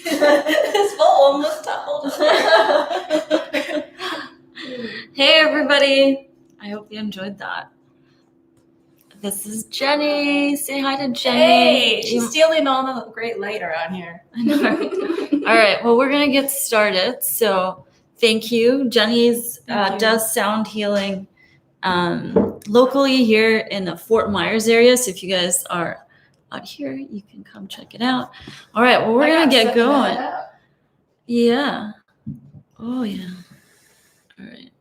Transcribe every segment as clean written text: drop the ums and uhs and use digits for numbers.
His bowl almost toppled over. Hey everybody, I hope you enjoyed that. This is Jenny. Say hi to Jenny. Hey, she's stealing all the great light around here. I know. All right, well, we're going to get started. So thank you. Jenny's does sound healing locally here in the Fort Myers area. So if you guys are out here, you can come check it out. All right, well, we're going to get going. Yeah. Oh, yeah. All right.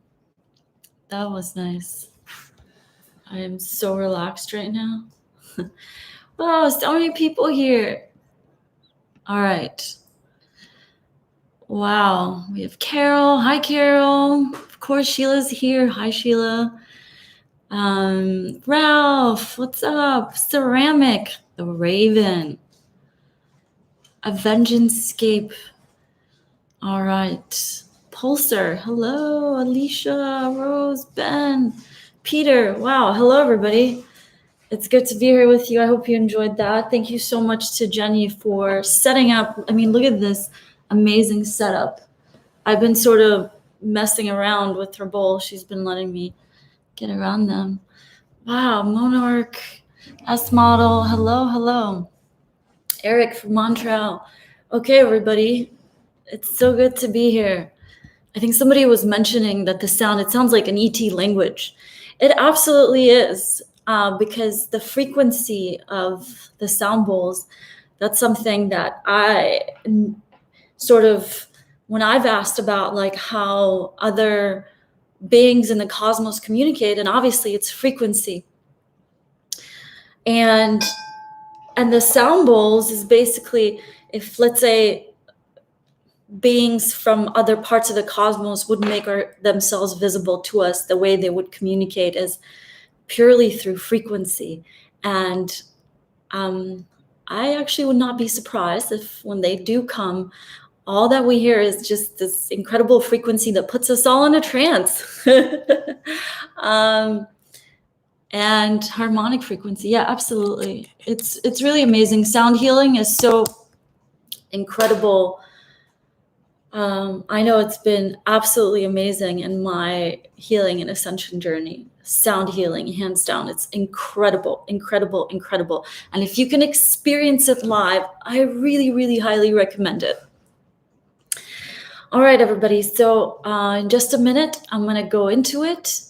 That was nice. I am so relaxed right now. Oh, so many people here. All right. Wow. We have Carol. Hi, Carol. Of course, Sheila's here. Hi, Sheila. Ralph, what's up? Ceramic, the Raven. A Vengeance-scape. All right. Pulsar. Hello, Alicia, Rose, Ben, Peter. Wow. Hello, everybody. It's good to be here with you. I hope you enjoyed that. Thank you so much to Jenny for setting up. I mean, look at this amazing setup. I've been sort of messing around with her bowl. She's been letting me get around them. Wow, Monarch, S Model. Hello, hello. Eric from Montreal. Okay, everybody. It's so good to be here. I think somebody was mentioning that it sounds like an ET language. It absolutely is. Because the frequency of the sound bowls, that's something that I sort of, when I've asked about like how other beings in the cosmos communicate, and obviously it's frequency. And the sound bowls is basically, if let's say beings from other parts of the cosmos would make themselves visible to us, the way they would communicate is purely through frequency. And I actually would not be surprised if when they do come, all that we hear is just this incredible frequency that puts us all in a trance. And harmonic frequency. Yeah, absolutely. It's really amazing. Sound healing is so incredible. I know it's been absolutely amazing in my healing and ascension journey. Sound healing, hands down. It's incredible, incredible, incredible. And if you can experience it live, I really, really highly recommend it. All right, everybody. So in just a minute, I'm going to go into it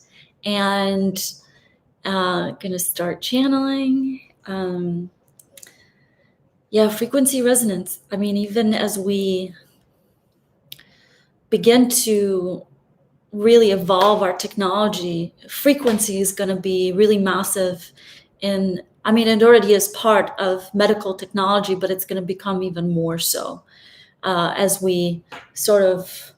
and going to start channeling. Frequency resonance. I mean, even as we begin to really evolve our technology, frequency is going to be really massive it already is part of medical technology, but it's going to become even more so as we sort of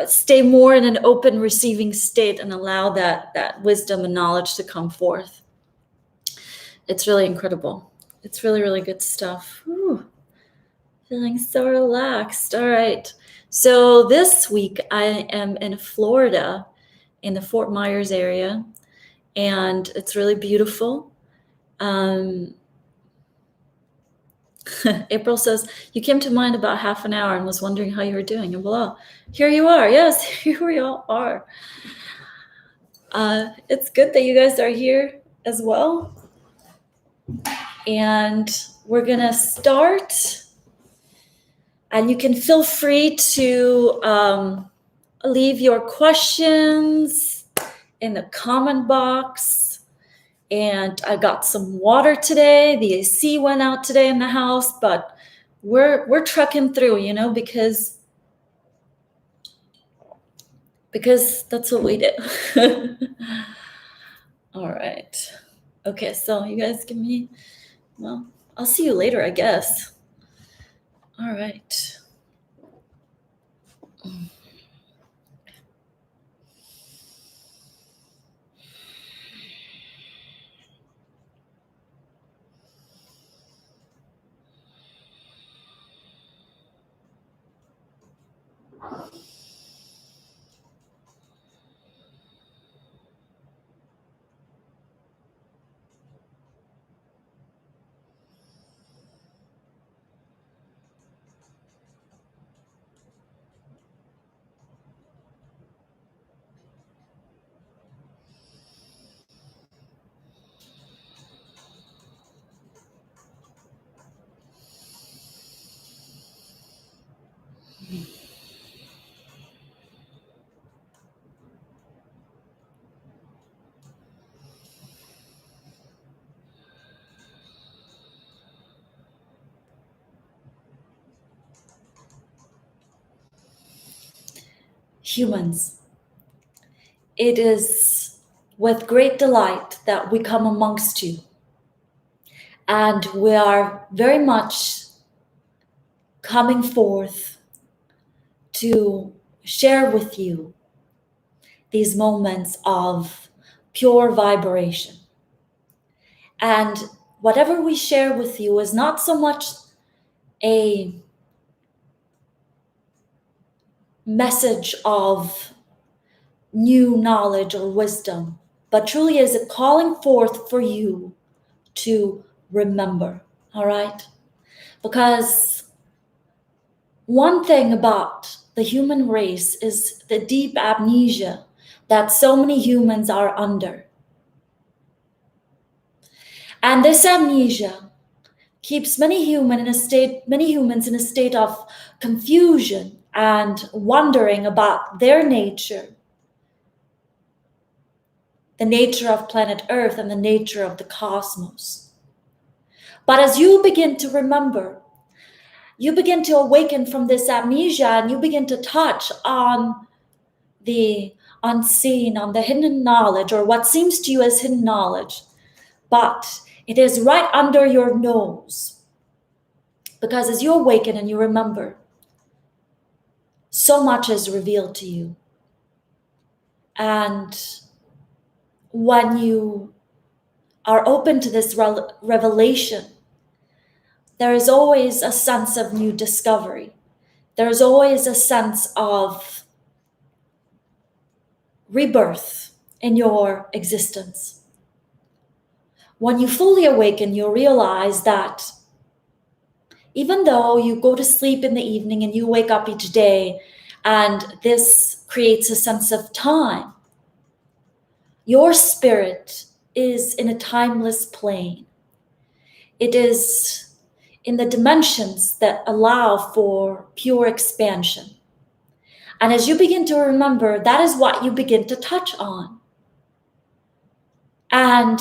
stay more in an open receiving state and allow that wisdom and knowledge to come forth. It's really incredible. It's really, really good stuff. Whew. Feeling so relaxed. All right. So this week I am in Florida in the Fort Myers area, and it's really beautiful. April says, you came to mind about half an hour and was wondering how you were doing. And well, here you are. Yes, here we all are. It's good that you guys are here as well. And we're going to start. And you can feel free to leave your questions in the comment box. And I got some water today. The AC went out today in the house, but we're trucking through, because that's what we do. All right. Okay, so you guys give me, I'll see you later, I guess. All right. humans, it is with great delight that we come amongst you. And we are very much coming forth to share with you these moments of pure vibration. And whatever we share with you is not so much a message of new knowledge or wisdom, but truly is a calling forth for you to remember, all right? Because one thing about the human race is the deep amnesia that so many humans are under. And this amnesia keeps many humans in a state of confusion and wondering about their nature, the nature of planet Earth and the nature of the cosmos. But as you begin to remember, you begin to awaken from this amnesia and you begin to touch on the unseen, on the hidden knowledge, or what seems to you as hidden knowledge, but it is right under your nose. Because as you awaken and you remember, so much is revealed to you. And when you are open to this revelation, there is always a sense of new discovery. There is always a sense of rebirth in your existence. When you fully awaken, you realize that even though you go to sleep in the evening and you wake up each day, and this creates a sense of time, your spirit is in a timeless plane. It is in the dimensions that allow for pure expansion. And as you begin to remember, that is what you begin to touch on. And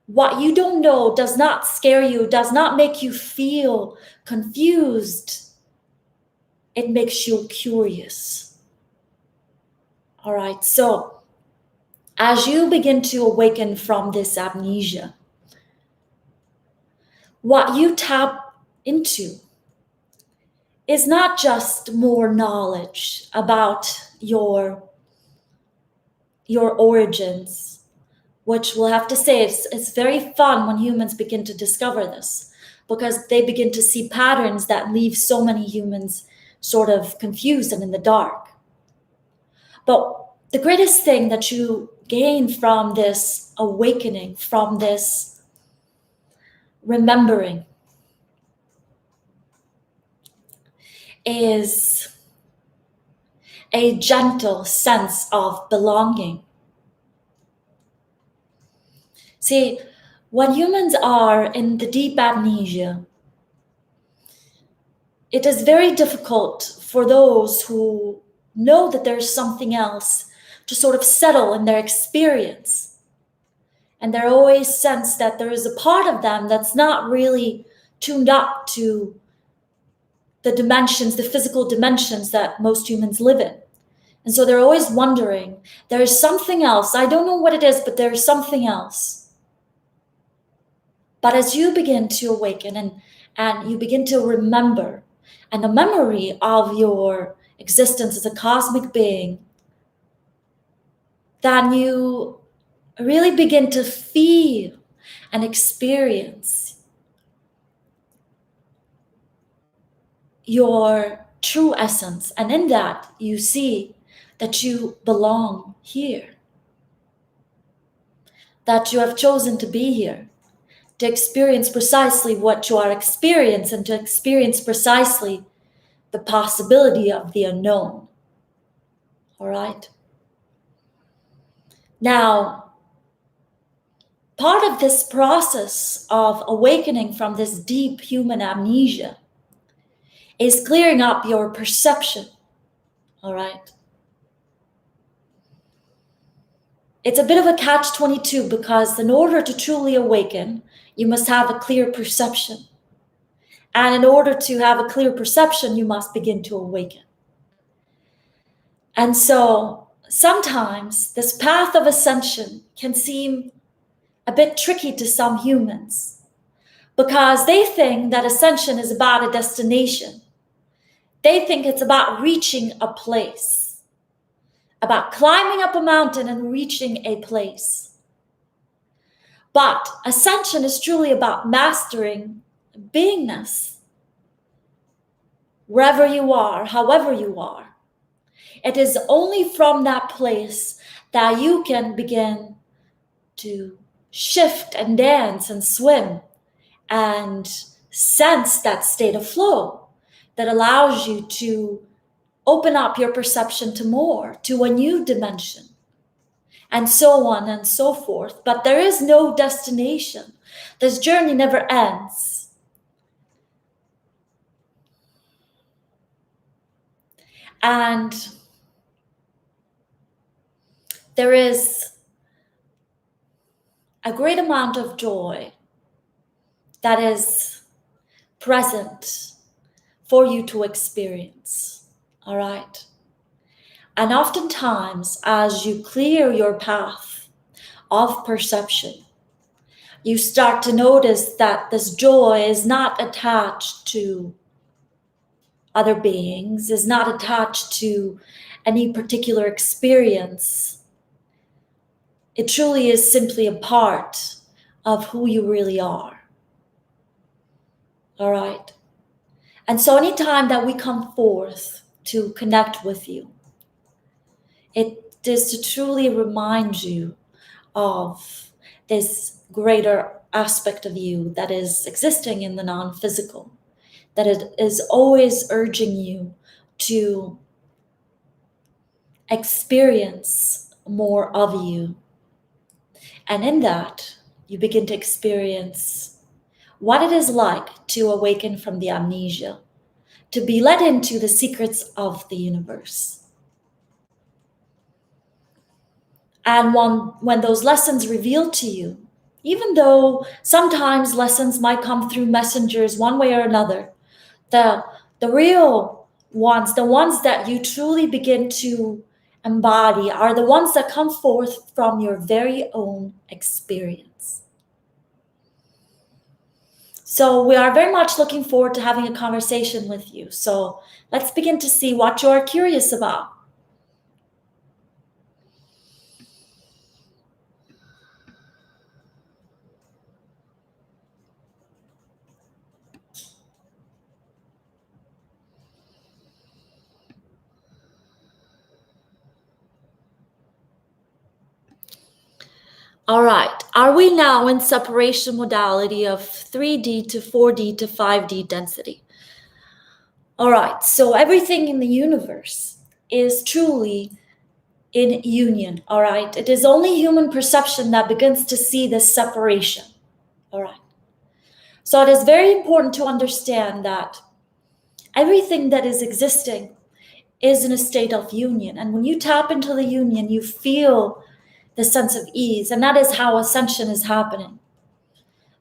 what you don't know does not scare you, does not make you feel confused. It makes you curious. All right, so as you begin to awaken from this amnesia, what you tap into is not just more knowledge about your origins, which we'll have to say it's very fun when humans begin to discover this, because they begin to see patterns that leave so many humans sort of confused and in the dark. But the greatest thing that you gain from this awakening, from this remembering, is a gentle sense of belonging. See, when humans are in the deep amnesia, it is very difficult for those who know that there's something else to sort of settle in their experience. And they always sense that there is a part of them that's not really tuned up to the dimensions, the physical dimensions that most humans live in. And so they're always wondering, there is something else. I don't know what it is, but there's something else. But as you begin to awaken and you begin to remember, and the memory of your existence as a cosmic being, then you really begin to feel and experience your true essence. And in that, you see that you belong here, that you have chosen to be here, to experience precisely what you are experiencing, and to experience precisely the possibility of the unknown. All right? Now, part of this process of awakening from this deep human amnesia is clearing up your perception. All right? It's a bit of a catch-22, because in order to truly awaken, you must have a clear perception. And in order to have a clear perception, you must begin to awaken. And so sometimes this path of ascension can seem a bit tricky to some humans because they think that ascension is about a destination. They think it's about reaching a place, about climbing up a mountain and reaching a place. But ascension is truly about mastering beingness, wherever you are, however you are. It is only from that place that you can begin to shift and dance and swim and sense that state of flow that allows you to open up your perception to more, to a new dimension, and so on and so forth. But there is no destination. This journey never ends. And there is a great amount of joy that is present for you to experience, all right? And oftentimes, as you clear your path of perception, you start to notice that this joy is not attached to other beings, is not attached to any particular experience. It truly is simply a part of who you really are. All right? And so anytime that we come forth to connect with you, it is to truly remind you of this greater aspect of you that is existing in the non-physical, that it is always urging you to experience more of you. And in that, you begin to experience what it is like to awaken from the amnesia, to be led into the secrets of the universe. And when those lessons reveal to you, even though sometimes lessons might come through messengers one way or another, the real ones, the ones that you truly begin to embody, are the ones that come forth from your very own experience. So we are very much looking forward to having a conversation with you. So let's begin to see what you're curious about. All right, are we now in separation modality of 3D to 4D to 5D density? All right, so everything in the universe is truly in union, all right? It is only human perception that begins to see this separation, all right? So it is very important to understand that everything that is existing is in a state of union. And when you tap into the union, you feel the sense of ease, and that is how ascension is happening.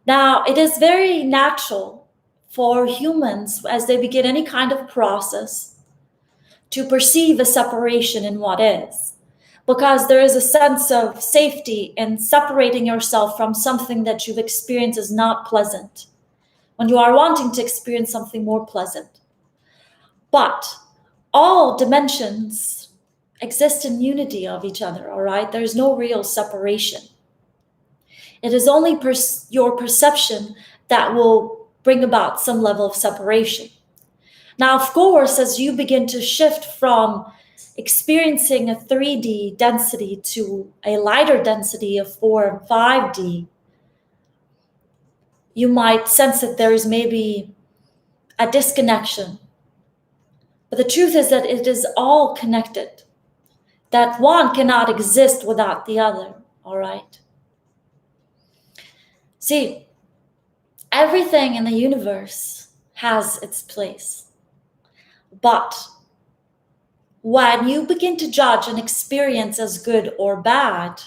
Now, it is very natural for humans, as they begin any kind of process, to perceive a separation in what is, because there is a sense of safety in separating yourself from something that you've experienced as not pleasant, when you are wanting to experience something more pleasant. But all dimensions exist in unity of each other, all right? There's no real separation. It is only your perception that will bring about some level of separation. Now, of course, as you begin to shift from experiencing a 3D density to a lighter density of 4 and 5D, you might sense that there is maybe a disconnection. But the truth is that it is all connected, that one cannot exist without the other, all right? See, everything in the universe has its place. But when you begin to judge an experience as good or bad,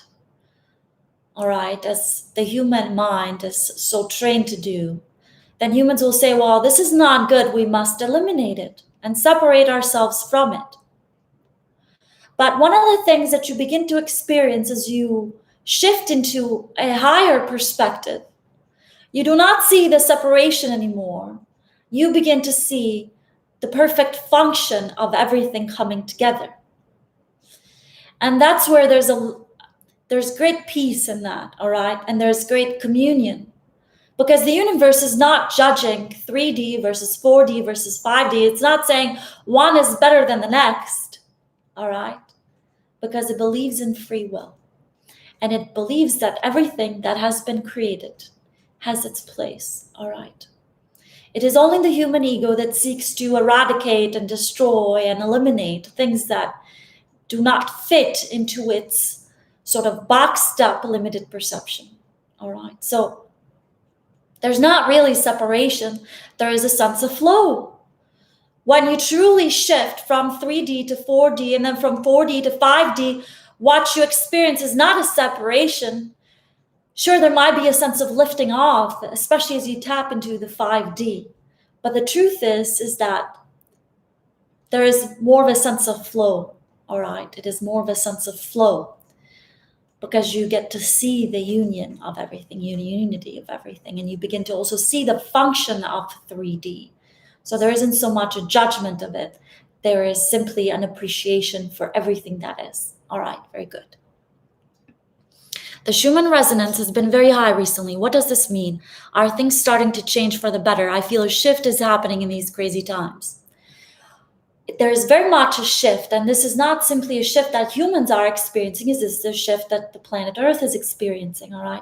all right, as the human mind is so trained to do, then humans will say, well, this is not good, we must eliminate it and separate ourselves from it. But one of the things that you begin to experience as you shift into a higher perspective, you do not see the separation anymore. You begin to see the perfect function of everything coming together. And that's where there's great peace in that, all right? And there's great communion. Because the universe is not judging 3D versus 4D versus 5D. It's not saying one is better than the next, all right? Because it believes in free will. And it believes that everything that has been created has its place, all right? It is only the human ego that seeks to eradicate and destroy and eliminate things that do not fit into its sort of boxed up limited perception, all right? So there's not really separation. There is a sense of flow. When you truly shift from 3D to 4D and then from 4D to 5D, what you experience is not a separation. Sure, there might be a sense of lifting off, especially as you tap into the 5D. But the truth is that there is more of a sense of flow, all right? It is more of a sense of flow because you get to see the union of everything, unity of everything, and you begin to also see the function of 3D. So there isn't so much a judgment of it. There is simply an appreciation for everything that is. All right, very good. The Schumann Resonance has been very high recently. What does this mean? Are things starting to change for the better? I feel a shift is happening in these crazy times. There is very much a shift, and this is not simply a shift that humans are experiencing, this is a shift that the planet Earth is experiencing, all right?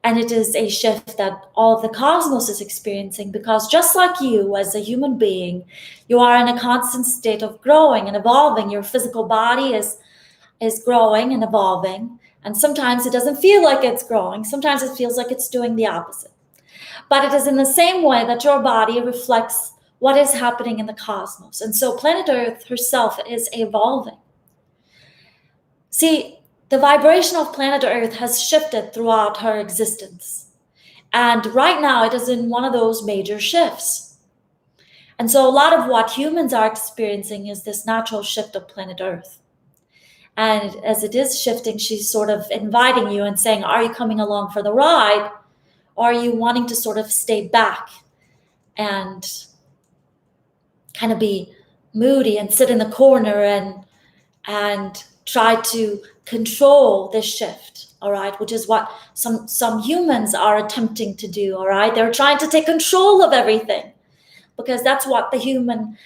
And it is a shift that all of the cosmos is experiencing, because just like you as a human being, you are in a constant state of growing and evolving. Your physical body is growing and evolving, and sometimes it doesn't feel like it's growing. Sometimes it feels like it's doing the opposite. But it is in the same way that your body reflects what is happening in the cosmos. And so planet Earth herself is evolving. See, the vibration of planet Earth has shifted throughout her existence. And right now it is in one of those major shifts. And so a lot of what humans are experiencing is this natural shift of planet Earth. And as it is shifting, she's sort of inviting you and saying, are you coming along for the ride? Or are you wanting to sort of stay back and kind of be moody and sit in the corner and try to control this shift, all right? Which is what some humans are attempting to do, all right? They're trying to take control of everything because that's what the human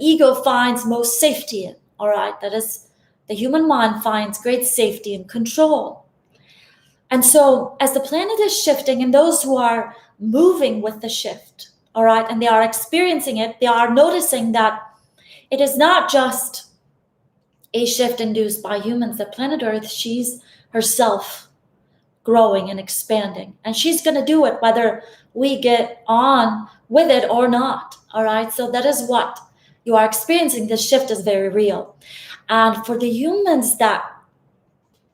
ego finds most safety in, all right? That is, the human mind finds great safety and control. And so as the planet is shifting and those who are moving with the shift, all right, and they are experiencing it, they are noticing that it is not just a shift induced by humans. The planet Earth, she's herself growing and expanding. And she's going to do it whether we get on with it or not, all right? So that is what you are experiencing. This shift is very real. And for the humans that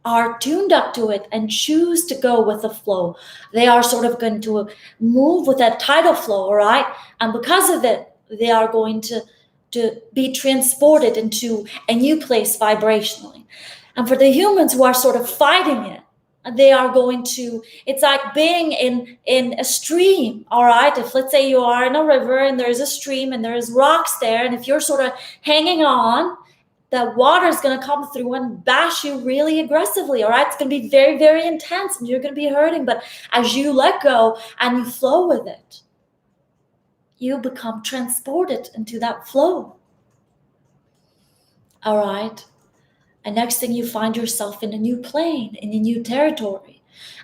are tuned up to it and choose to go with the flow, they are sort of going to move with that tidal flow, all right? And because of it, they are going to be transported into a new place vibrationally. And for the humans who are sort of fighting it, they are going to, it's like being in a stream, all right? If let's say you are in a river and there's a stream and there's rocks there, and if you're sort of hanging on, the water is going to come through and bash you really aggressively, all right? It's going to be very, very intense and you're going to be hurting. But as you let go and you flow with it, you become transported into that flow, all right? And next thing you find yourself in a new plane, in a new territory.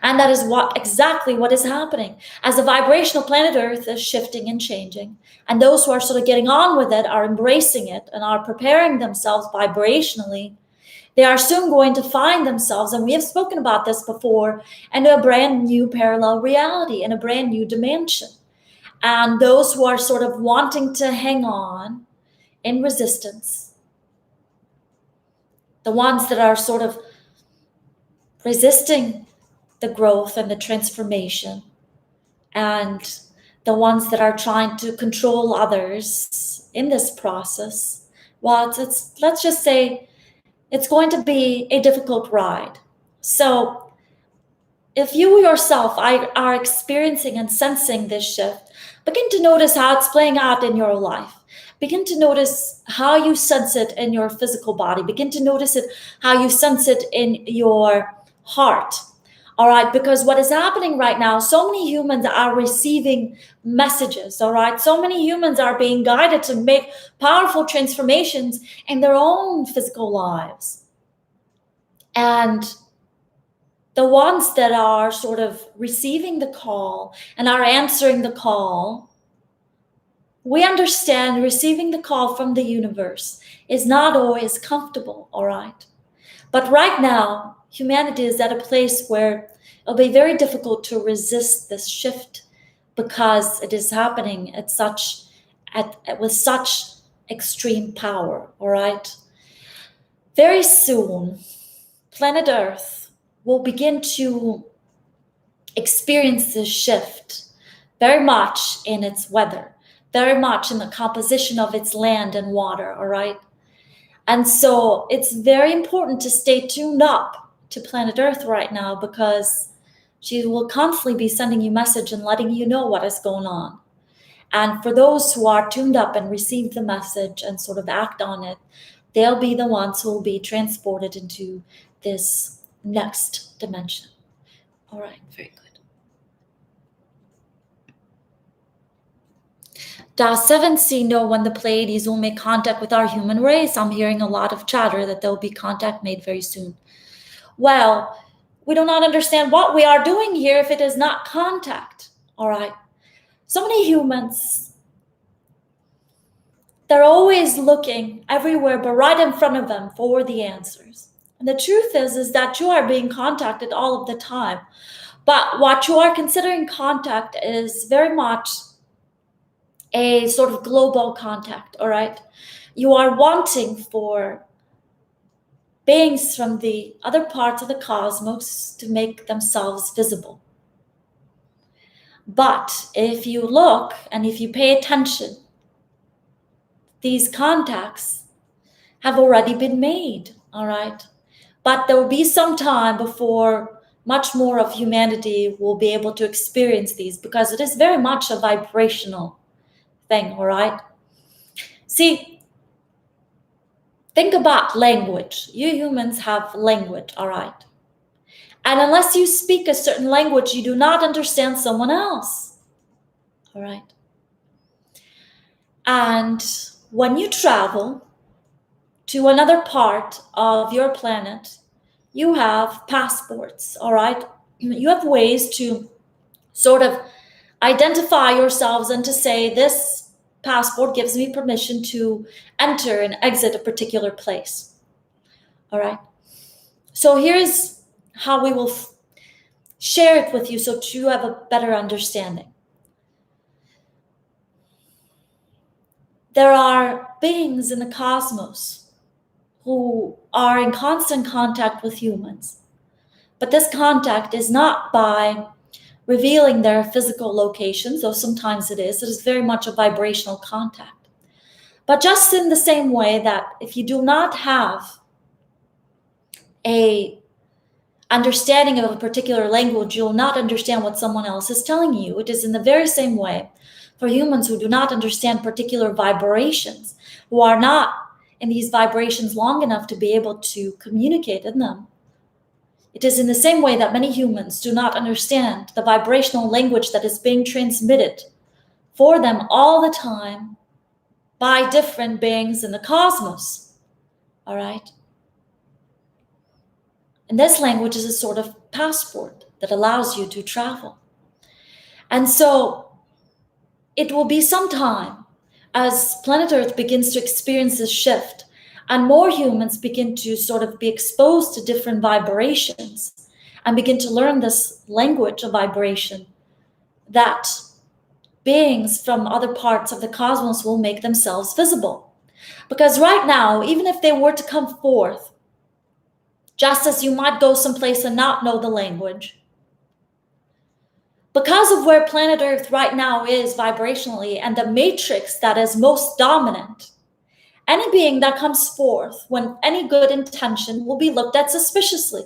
And that is exactly what is happening. As the vibrational planet Earth is shifting and changing, and those who are sort of getting on with it are embracing it and are preparing themselves vibrationally, they are soon going to find themselves, and we have spoken about this before, in a brand new parallel reality, in a brand new dimension. And those who are sort of wanting to hang on in resistance, the ones that are sort of resisting the growth and the transformation, and the ones that are trying to control others in this process, well, let's just say it's going to be a difficult ride. So if you yourself are experiencing and sensing this shift, begin to notice how it's playing out in your life. Begin to notice how you sense it in your physical body. Begin to notice it, how you sense it in your heart. All right, because what is happening right now, so many humans are receiving messages. All right, so many humans are being guided to make powerful transformations in their own physical lives. And the ones that are sort of receiving the call and are answering the call, we understand receiving the call from the universe is not always comfortable, all right? But right now, humanity is at a place where it'll be very difficult to resist this shift because it is happening with such extreme power, all right? Very soon, planet Earth will begin to experience this shift very much in its weather, very much in the composition of its land and water, all right? And so it's very important to stay tuned up to planet Earth right now, because she will constantly be sending you message and letting you know what is going on. And for those who are tuned up and receive the message and sort of act on it, they'll be the ones who will be transported into this next dimension. All right, very good. Does 7C know when the Pleiades will make contact with our human race? I'm hearing a lot of chatter that there will be contact made very soon. Well, we do not understand what we are doing here if it is not contact, all right? So many humans, they're always looking everywhere but right in front of them for the answers. And the truth is that you are being contacted all of the time. But what you are considering contact is very much a sort of global contact, all right? You are wanting for beings from the other parts of the cosmos to make themselves visible. But if you look and if you pay attention, these contacts have already been made, all right? But there will be some time before much more of humanity will be able to experience these, because it is very much a vibrational thing, all right? See, think about language. You humans have language, all right? And unless you speak a certain language, you do not understand someone else, all right? And when you travel to another part of your planet, you have passports, all right? You have ways to sort of identify yourselves and to say, this passport gives me permission to enter and exit a particular place, all right? So here's how we will share it with you so that you have a better understanding. There are beings in the cosmos who are in constant contact with humans. But this contact is not by revealing their physical locations, though sometimes it is very much a vibrational contact. But just in the same way that if you do not have a understanding of a particular language, you'll not understand what someone else is telling you. It is in the very same way for humans who do not understand particular vibrations, who are not in these vibrations long enough to be able to communicate in them. It is in the same way that many humans do not understand the vibrational language that is being transmitted for them all the time by different beings in the cosmos, all right? And this language is a sort of passport that allows you to travel. And so it will be some time as planet Earth begins to experience this shift and more humans begin to sort of be exposed to different vibrations and begin to learn this language of vibration, that beings from other parts of the cosmos will make themselves visible. Because right now, even if they were to come forth, just as you might go someplace and not know the language, because of where planet Earth right now is vibrationally and the matrix that is most dominant, Any being that comes forth when any good intention will be looked at suspiciously.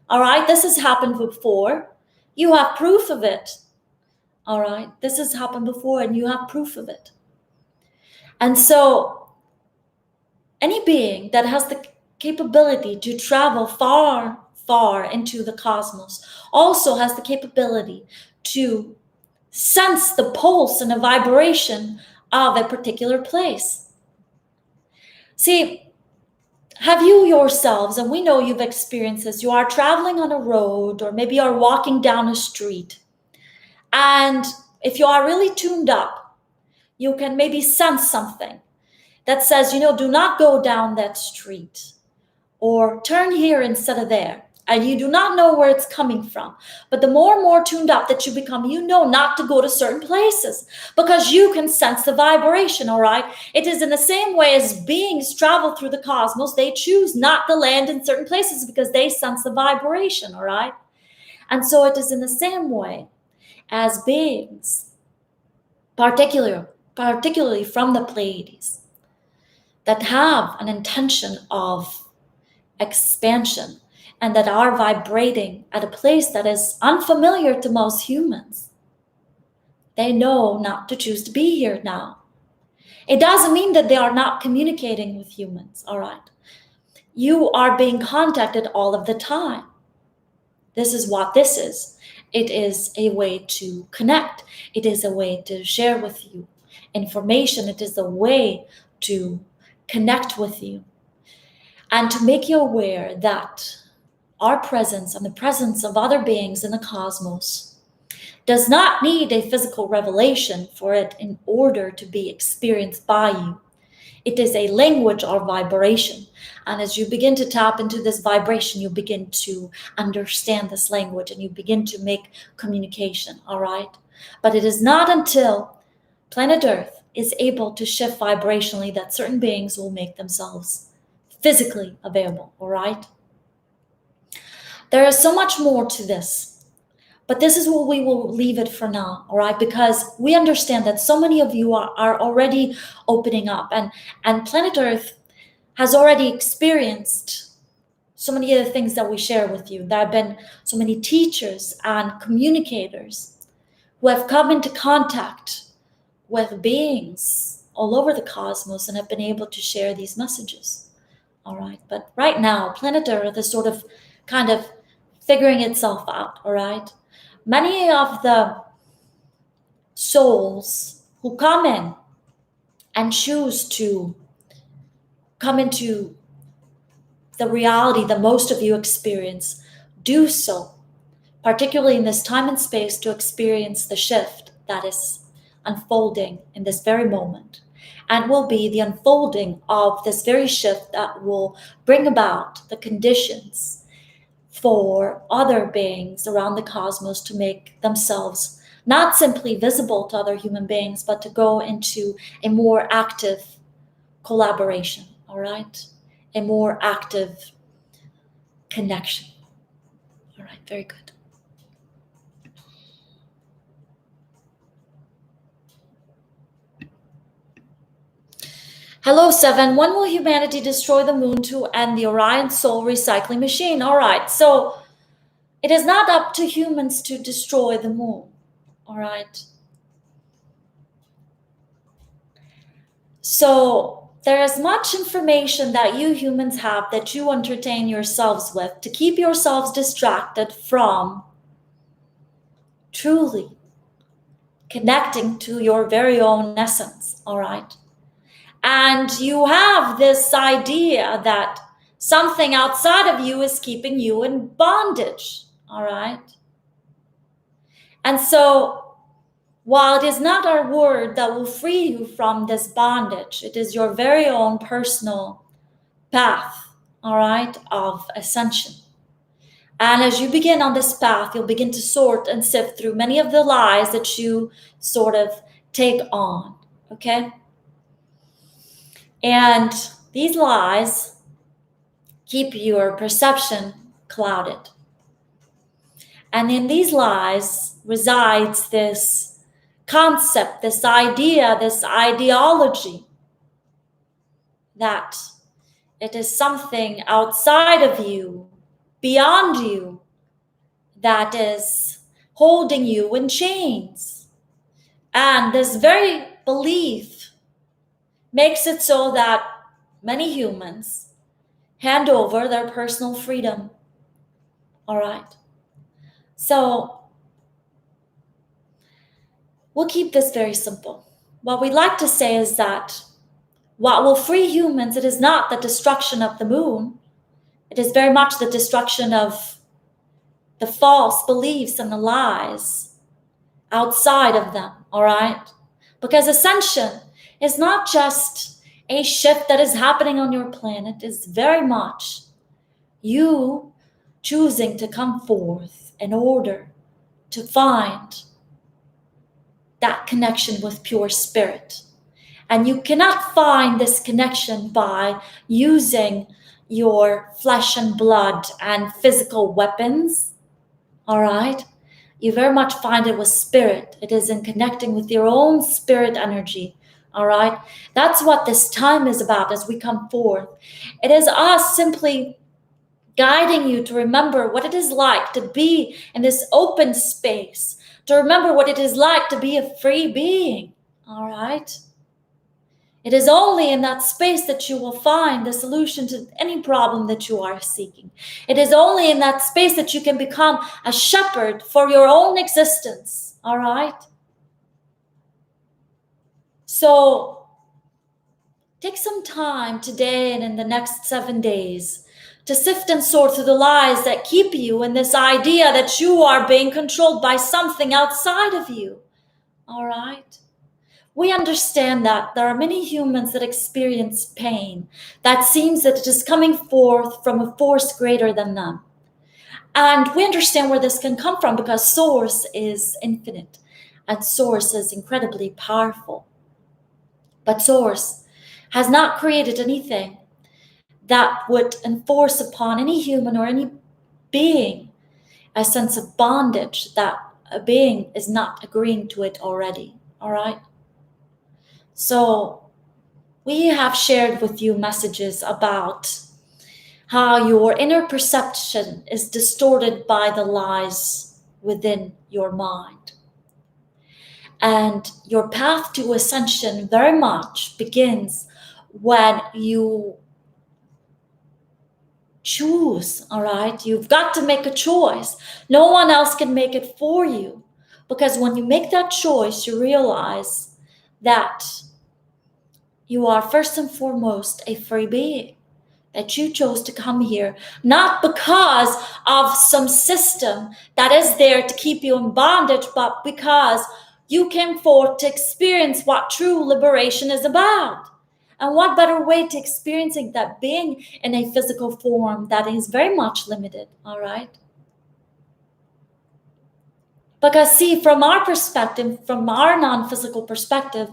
All right, this has happened before. You have proof of it. All right, this has happened before and you have proof of it. And so any being that has the capability to travel far, far into the cosmos also has the capability to sense the pulse and the vibration of a particular place. See, have you yourselves, and we know you've experienced this, you are traveling on a road or maybe are walking down a street, and if you are really tuned up, you can maybe sense something that says, do not go down that street, or turn here instead of there. And you do not know where it's coming from. But the more and more tuned up that you become, you know not to go to certain places because you can sense the vibration, all right? It is in the same way as beings travel through the cosmos. They choose not to land in certain places because they sense the vibration, all right? And so it is in the same way as beings, particularly from the Pleiades, that have an intention of expansion and that are vibrating at a place that is unfamiliar to most humans. They know not to choose to be here now. It doesn't mean that they are not communicating with humans, all right? You are being contacted all of the time. This is what this is. It is a way to connect. It is a way to share with you information. It is a way to connect with you and to make you aware that our presence and the presence of other beings in the cosmos does not need a physical revelation for it in order to be experienced by you. It is a language or vibration. And as you begin to tap into this vibration, you begin to understand this language and you begin to make communication, all right? But it is not until planet Earth is able to shift vibrationally that certain beings will make themselves physically available, all right? There is so much more to this, but this is where we will leave it for now, all right? Because we understand that so many of you are already opening up, and planet Earth has already experienced so many of the things that we share with you. There have been so many teachers and communicators who have come into contact with beings all over the cosmos and have been able to share these messages, all right? But right now, planet Earth is sort of kind of figuring itself out, all right? Many of the souls who come in and choose to come into the reality that most of you experience do so, particularly in this time and space, to experience the shift that is unfolding in this very moment, and will be the unfolding of this very shift that will bring about the conditions for other beings around the cosmos to make themselves not simply visible to other human beings, but to go into a more active collaboration, all right? A more active connection. All right, very good. Hello, 7. When will humanity destroy the moon to end the Orion soul recycling machine? All right, so it is not up to humans to destroy the moon, all right? So there is much information that you humans have that you entertain yourselves with to keep yourselves distracted from truly connecting to your very own essence, all right? And you have this idea that something outside of you is keeping you in bondage, all right? And so, while it is not our word that will free you from this bondage, it is your very own personal path, all right, of ascension. And as you begin on this path, you'll begin to sort and sift through many of the lies that you sort of take on, okay? And these lies keep your perception clouded. And in these lies resides this concept, this idea, this ideology that it is something outside of you, beyond you, that is holding you in chains. And this very belief makes it so that many humans hand over their personal freedom. All right. So we'll keep this very simple. What we'd like to say is that what will free humans, it is not the destruction of the moon. It is very much the destruction of the false beliefs and the lies outside of them, all right? Because ascension is not just a shift that is happening on your planet. It's very much you choosing to come forth in order to find that connection with pure spirit. And you cannot find this connection by using your flesh and blood and physical weapons, all right? You very much find it with spirit. It is in connecting with your own spirit energy, all right? That's what this time is about as we come forth. It is us simply guiding you to remember what it is like to be in this open space, to remember what it is like to be a free being, all right? It is only in that space that you will find the solution to any problem that you are seeking. It is only in that space that you can become a shepherd for your own existence, all right? So take some time today and in the next 7 days to sift and sort through the lies that keep you in this idea that you are being controlled by something outside of you, all right? We understand that there are many humans that experience pain that seems that it is coming forth from a force greater than them. And we understand where this can come from because Source is infinite and Source is incredibly powerful. But Source has not created anything that would enforce upon any human or any being a sense of bondage that a being is not agreeing to it already, all right? So we have shared with you messages about how your inner perception is distorted by the lies within your mind. And your path to ascension very much begins when you choose, all right? You've got to make a choice. No one else can make it for you. Because when you make that choice, you realize that you are first and foremost a free being, that you chose to come here, not because of some system that is there to keep you in bondage, but because you came forth to experience what true liberation is about. And what better way to experiencing that being in a physical form that is very much limited, all right? Because see, from our perspective, from our non-physical perspective,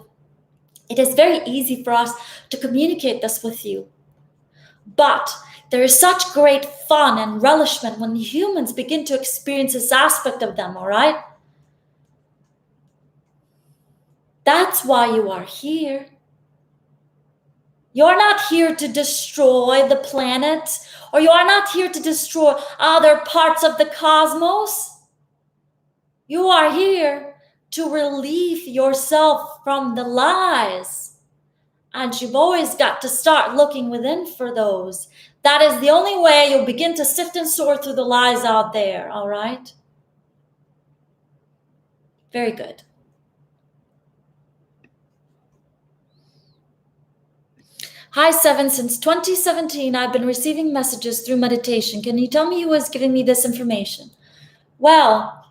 it is very easy for us to communicate this with you. But there is such great fun and relishment when humans begin to experience this aspect of them, all right? That's why you are here. You're not here to destroy the planet, or you are not here to destroy other parts of the cosmos. You are here to relieve yourself from the lies. And you've always got to start looking within for those. That is the only way you'll begin to sift and sort through the lies out there, all right? Very good. Hi, Seven. Since 2017, I've been receiving messages through meditation. Can you tell me who is giving me this information? Well,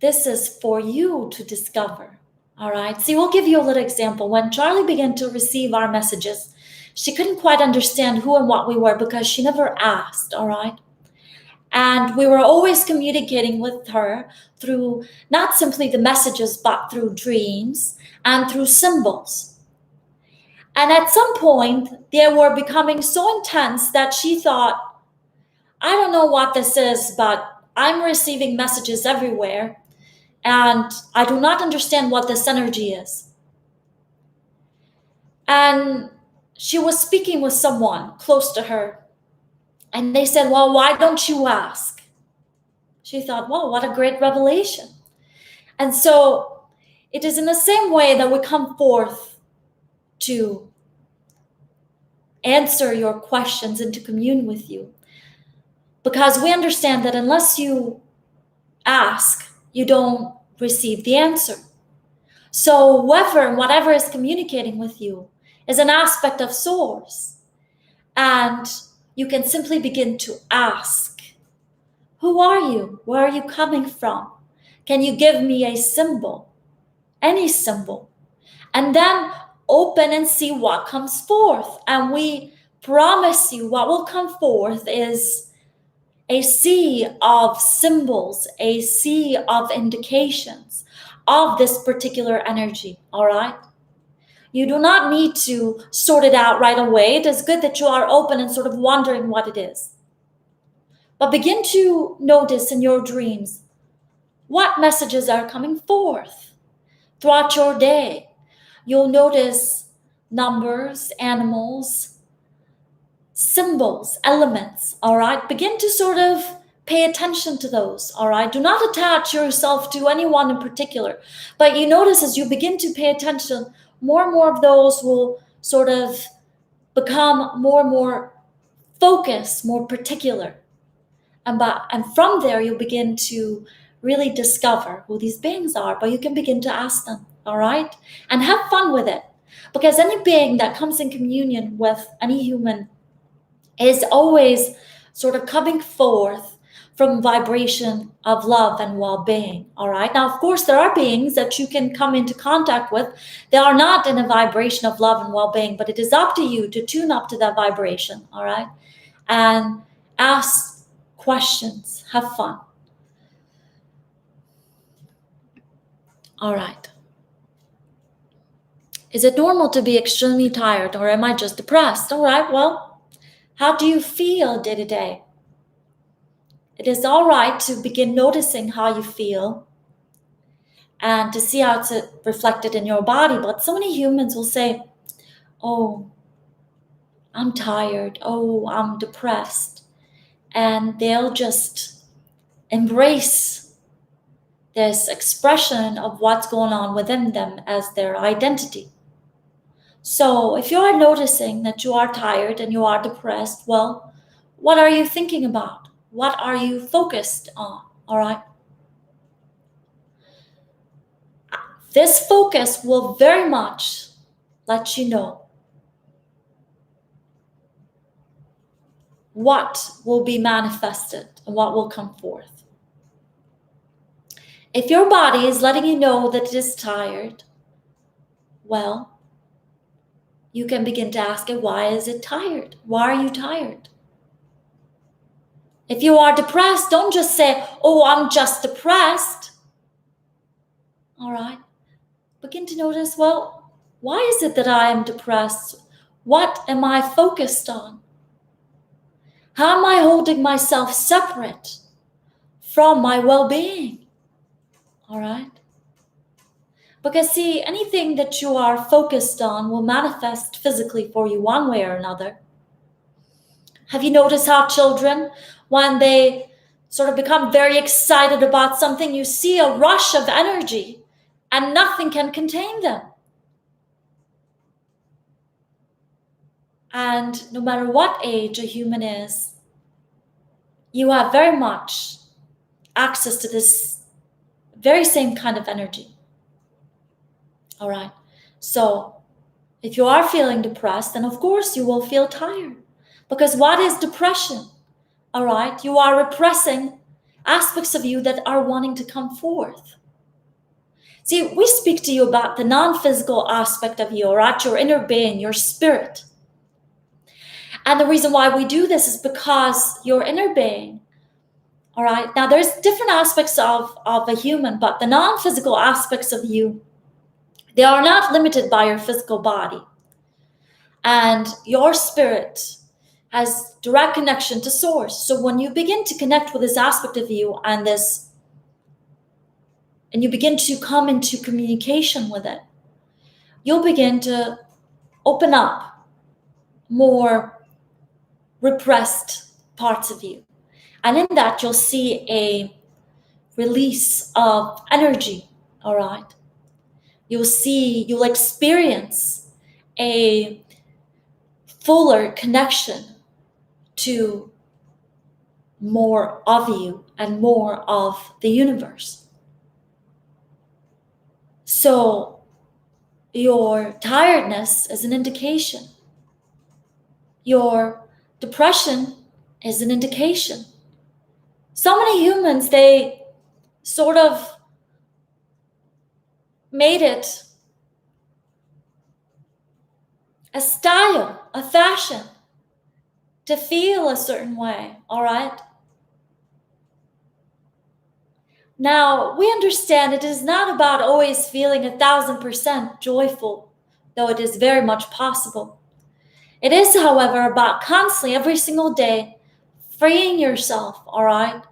this is for you to discover, all right? See, we'll give you a little example. When Charlie began to receive our messages, she couldn't quite understand who and what we were because she never asked, all right? And we were always communicating with her through not simply the messages, but through dreams and through symbols. And at some point, they were becoming so intense that she thought, I don't know what this is, but I'm receiving messages everywhere, and I do not understand what this energy is. And she was speaking with someone close to her, and they said, well, why don't you ask? She thought, well, what a great revelation. And so it is in the same way that we come forth to answer your questions and to commune with you, because we understand that unless you ask, you don't receive the answer. So whoever and whatever is communicating with you is an aspect of source, and you can simply begin to ask, who are you? Where are you coming from? Can you give me a symbol? Any symbol? And then open and see what comes forth. And we promise you what will come forth is a sea of symbols, a sea of indications of this particular energy, all right? You do not need to sort it out right away. It is good that you are open and sort of wondering what it is. But begin to notice in your dreams what messages are coming forth throughout your day. You'll notice numbers, animals, symbols, elements, all right? Begin to sort of pay attention to those, all right? Do not attach yourself to anyone in particular. But you notice as you begin to pay attention, more and more of those will sort of become more and more focused, more particular. And from there, you'll begin to really discover who these beings are, but you can begin to ask them, all right? And have fun with it. Because any being that comes in communion with any human is always sort of coming forth from vibration of love and well-being, all right? Now, of course, there are beings that you can come into contact with. They are not in a vibration of love and well-being, but it is up to you to tune up to that vibration, all right? And ask questions, have fun. All right. Is it normal to be extremely tired, or am I just depressed? All right, well, how do you feel day to day? It is all right to begin noticing how you feel and to see how it's reflected in your body. But so many humans will say, oh, I'm tired. Oh, I'm depressed. And they'll just embrace this expression of what's going on within them as their identity. So if you are noticing that you are tired and you are depressed, well, what are you thinking about? What are you focused on? All right. This focus will very much let you know what will be manifested and what will come forth. If your body is letting you know that it is tired, well, you can begin to ask it, why is it tired? Why are you tired? If you are depressed, don't just say, oh, I'm just depressed. All right. Begin to notice, well, why is it that I am depressed? What am I focused on? How am I holding myself separate from my well-being? All right. Because see, anything that you are focused on will manifest physically for you one way or another. Have you noticed how children, when they sort of become very excited about something, you see a rush of energy and nothing can contain them? And no matter what age a human is, you have very much access to this very same kind of energy. All right. So if you are feeling depressed, then of course you will feel tired. Because what is depression? All right. You are repressing aspects of you that are wanting to come forth. See, we speak to you about the non-physical aspect of you, all right, your inner being, your spirit. And the reason why we do this is because your inner being, all right, now there's different aspects of a human, but the non-physical aspects of you, they are not limited by your physical body. And your spirit has direct connection to source. So when you begin to connect with this aspect of you and you begin to come into communication with it, you'll begin to open up more repressed parts of you. And in that, you'll see a release of energy, all right? You'll experience a fuller connection to more of you and more of the universe. So your tiredness is an indication. Your depression is an indication. So many humans, they sort of made it a style, a fashion to feel a certain way, all right? Now, we understand it is not about always feeling 1,000% joyful, though it is very much possible. It is, however, about constantly, every single day, freeing yourself, all right?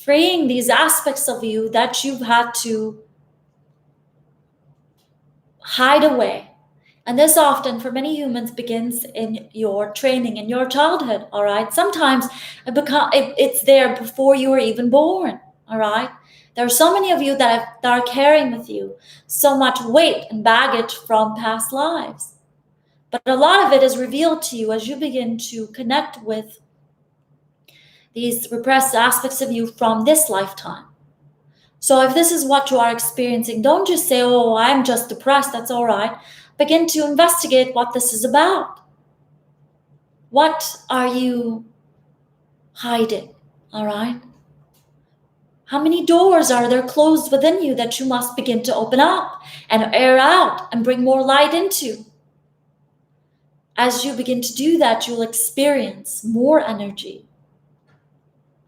Freeing these aspects of you that you've had to hide away. And this often, for many humans, begins in your training, in your childhood, all right? Sometimes it's there before you were even born, all right? There are so many of you that are carrying with you so much weight and baggage from past lives. But a lot of it is revealed to you as you begin to connect with these repressed aspects of you from this lifetime. So if this is what you are experiencing, don't just say, oh, I'm just depressed, that's all right. Begin to investigate what this is about. What are you hiding, all right? How many doors are there closed within you that you must begin to open up and air out and bring more light into? As you begin to do that, you'll experience more energy.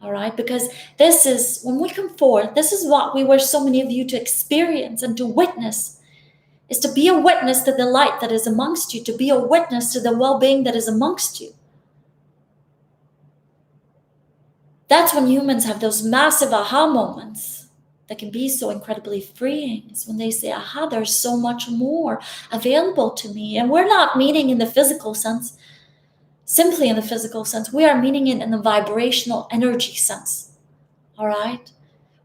All right, because this is, when we come forth, this is what we wish so many of you to experience and to witness, is to be a witness to the light that is amongst you, to be a witness to the well-being that is amongst you. That's when humans have those massive aha moments that can be so incredibly freeing. It's when they say, aha, there's so much more available to me. And we're not meaning in the physical sense, simply in the physical sense. We are meaning it in the vibrational energy sense. All right?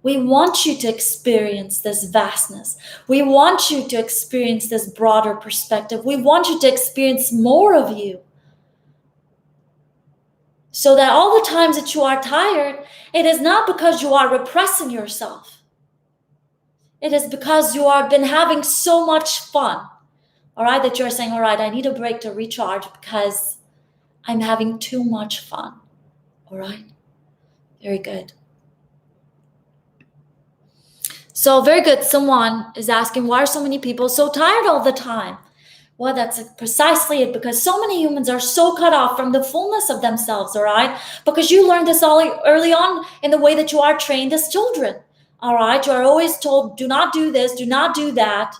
We want you to experience this vastness. We want you to experience this broader perspective. We want you to experience more of you. So that all the times that you are tired, it is not because you are repressing yourself. It is because you have been having so much fun. All right, that you're saying, all right, I need a break to recharge because I'm having too much fun. All right, very good. So very good. Someone is asking, why are so many people so tired all the time? Well, that's precisely it, because so many humans are so cut off from the fullness of themselves, all right? Because you learned this all early on in the way that you are trained as children, all right? You are always told, do not do this, do not do that.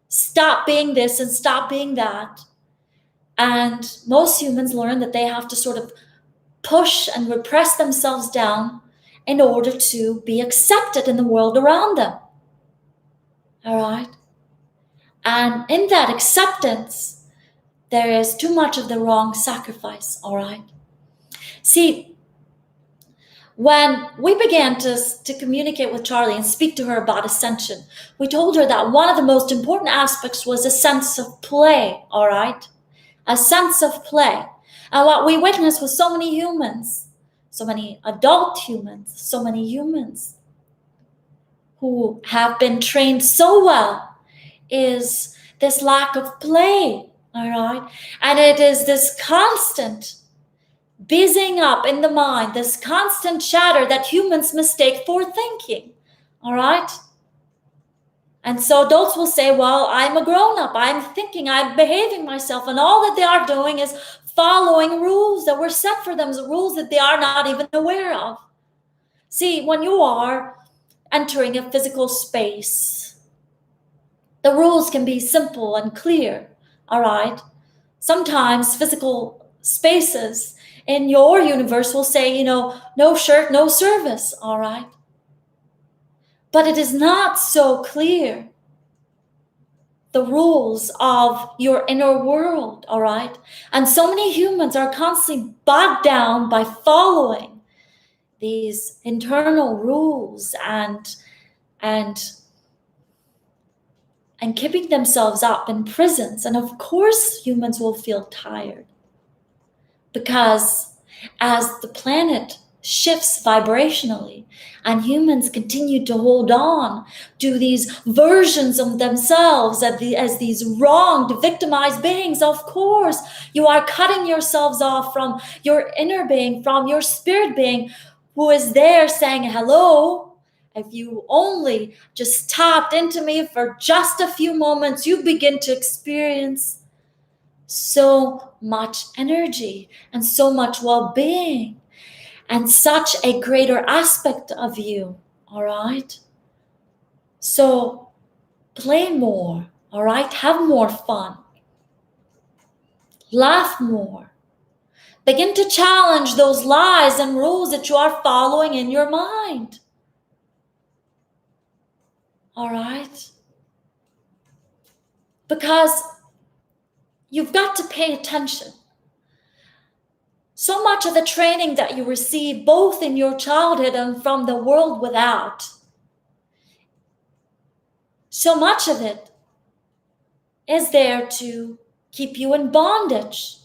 Stop being this and stop being that. And most humans learn that they have to sort of push and repress themselves down in order to be accepted in the world around them, all right? And in that acceptance, there is too much of the wrong sacrifice, all right? See, when we began to communicate with Charlie and speak to her about ascension, we told her that one of the most important aspects was a sense of play, all right? A sense of play. And what we witnessed with so many humans, so many adult humans, so many humans who have been trained so well, is this lack of play, all right? And it is this constant busying up in the mind, this constant chatter that humans mistake for thinking, all right? And so adults will say, well, I'm a grown-up, I'm thinking, I'm behaving myself, and all that they are doing is following rules that were set for them, rules that they are not even aware of. See, when you are entering a physical space, the rules can be simple and clear, all right? Sometimes physical spaces in your universe will say, no shirt, no service, all right? But it is not so clear the rules of your inner world, all right? And so many humans are constantly bogged down by following these internal rules and keeping themselves up in prisons. And of course, humans will feel tired because as the planet shifts vibrationally and humans continue to hold on to these versions of themselves as these wronged, victimized beings, of course, you are cutting yourselves off from your inner being, from your spirit being, who is there saying, hello, if you only just tapped into me for just a few moments, you begin to experience so much energy and so much well-being and such a greater aspect of you, all right? So play more, all right? Have more fun. Laugh more. Begin to challenge those lies and rules that you are following in your mind. All right? Because you've got to pay attention. So much of the training that you receive, both in your childhood and from the world without, so much of it is there to keep you in bondage,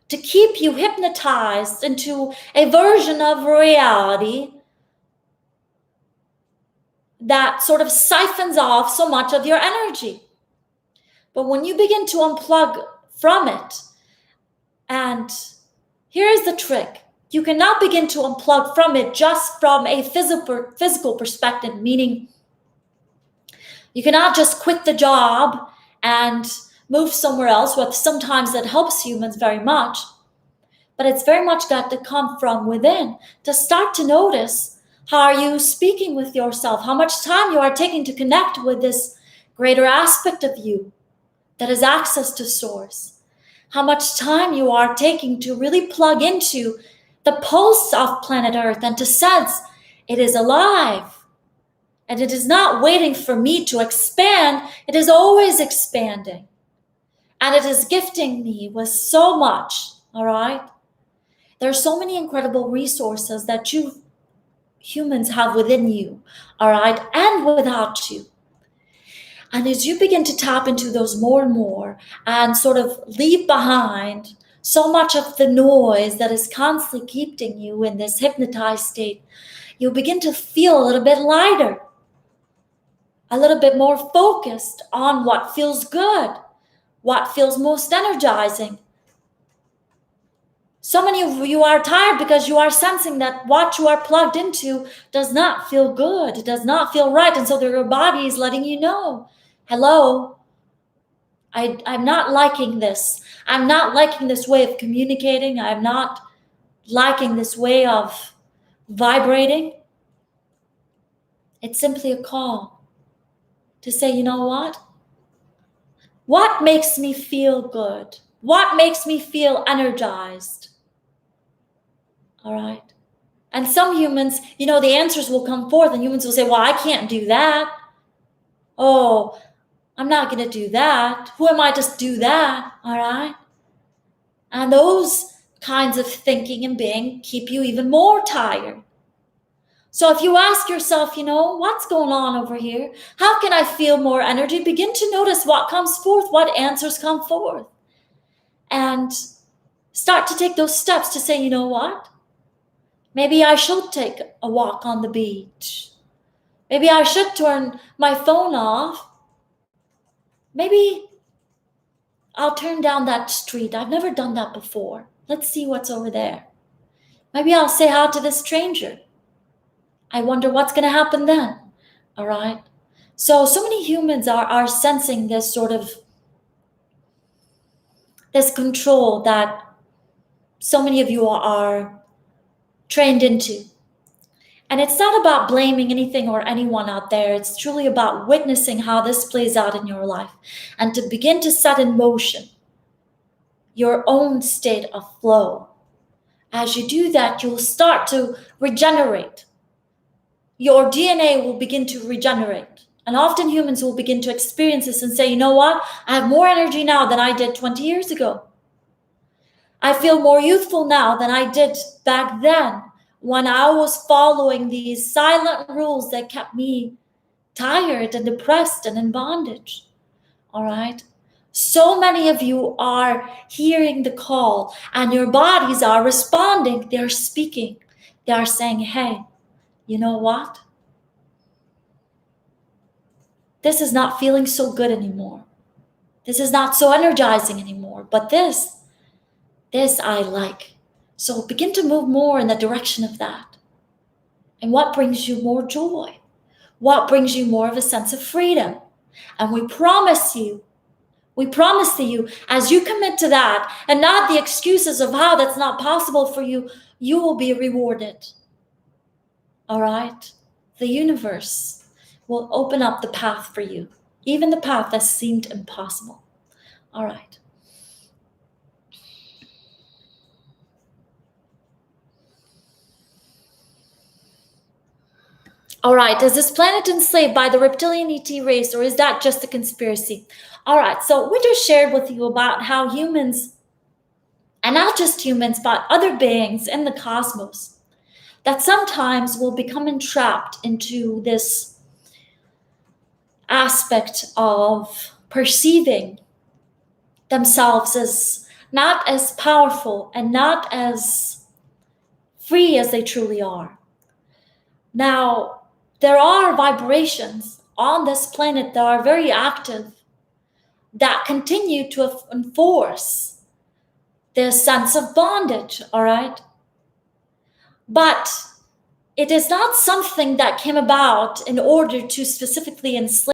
to keep you hypnotized into a version of reality that sort of siphons off so much of your energy. But when you begin to unplug from it, and here's the trick. You cannot begin to unplug from it just from a physical perspective, meaning you cannot just quit the job and move somewhere else. Well, sometimes that helps humans very much, but it's very much got to come from within to start to notice, how are you speaking with yourself? How much time you are taking to connect with this greater aspect of you that has access to source? How much time you are taking to really plug into the pulse of planet Earth and to sense it is alive. And it is not waiting for me to expand. It is always expanding. And it is gifting me with so much, all right? There are so many incredible resources that you humans have within you, all right, and without you. And as you begin to tap into those more and more and sort of leave behind so much of the noise that is constantly keeping you in this hypnotized state, you'll begin to feel a little bit lighter, a little bit more focused on what feels good, what feels most energizing. So many of you are tired because you are sensing that what you are plugged into does not feel good, it does not feel right. And so your body is letting you know, hello, I'm not liking this. I'm not liking this way of communicating. I'm not liking this way of vibrating. It's simply a call to say, you know what? What makes me feel good? What makes me feel energized? All right. And some humans, the answers will come forth and humans will say, well, I can't do that. Oh, I'm not going to do that. Who am I to do that? All right. And those kinds of thinking and being keep you even more tired. So if you ask yourself, what's going on over here? How can I feel more energy? Begin to notice what comes forth, what answers come forth. And start to take those steps to say, you know what? Maybe I should take a walk on the beach. Maybe I should turn my phone off. Maybe I'll turn down that street. I've never done that before. Let's see what's over there. Maybe I'll say hi to this stranger. I wonder what's going to happen then. All right. So many humans are sensing this sort of, this control that so many of you are trained into. And it's not about blaming anything or anyone out there. It's truly about witnessing how this plays out in your life and to begin to set in motion your own state of flow. As you do that, you'll start to regenerate. Your DNA will begin to regenerate. And often humans will begin to experience this and say, you know what? I have more energy now than I did 20 years ago. I feel more youthful now than I did back then when I was following these silent rules that kept me tired and depressed and in bondage. All right? So many of you are hearing the call and your bodies are responding. They're speaking. They are saying, hey, you know what? This is not feeling so good anymore. This is not so energizing anymore. But this I like. So begin to move more in the direction of that. And what brings you more joy? What brings you more of a sense of freedom? And we promise you, as you commit to that and not the excuses of how that's not possible for you, you will be rewarded. All right? The universe will open up the path for you, even the path that seemed impossible. All right. All right, is this planet enslaved by the reptilian ET race, or is that just a conspiracy? All right, so we just shared with you about how humans, and not just humans, but other beings in the cosmos, that sometimes will become entrapped into this aspect of perceiving themselves as not as powerful and not as free as they truly are. Now, there are vibrations on this planet that are very active that continue to enforce this sense of bondage, all right? But it is not something that came about in order to specifically enslave